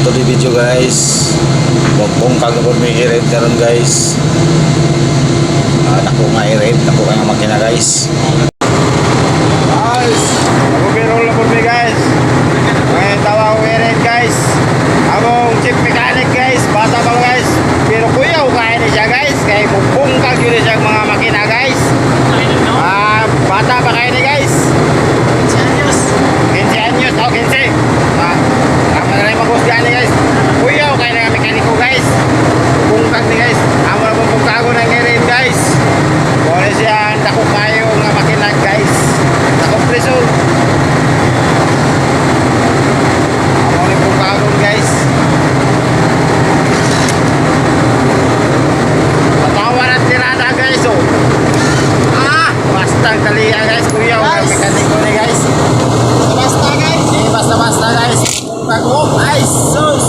today video guys. Bukong kagapon may i-rent karon guys. Dako nga i-rent, dako nga makina guys. Guys, ako birol na po mi guys. Ngayon tawa ko i-rent guys. Among chief mechanic guys, bata pa guys. Pero kuya ko kaya ni siya guys. Kaya bukong kag yun siya mga makina guys. Bata pa kaya ni guys. 15 anyos, oh 15. Kama na rin mag-husgahan ni guys. Kuya ko kaya na mekaniko guys. Bukong kag ni guys. Amo na pong buktago ng i-rent guys. Kung siya, dako kayo nga makina guys. Kompresor. Ako rin po kagon guys. Patawa na tirada guys oh. Basta taliya guys. Kuya o ang mekaniko ni guys. Basta guys. Basta guys. Kung kagom ay sus.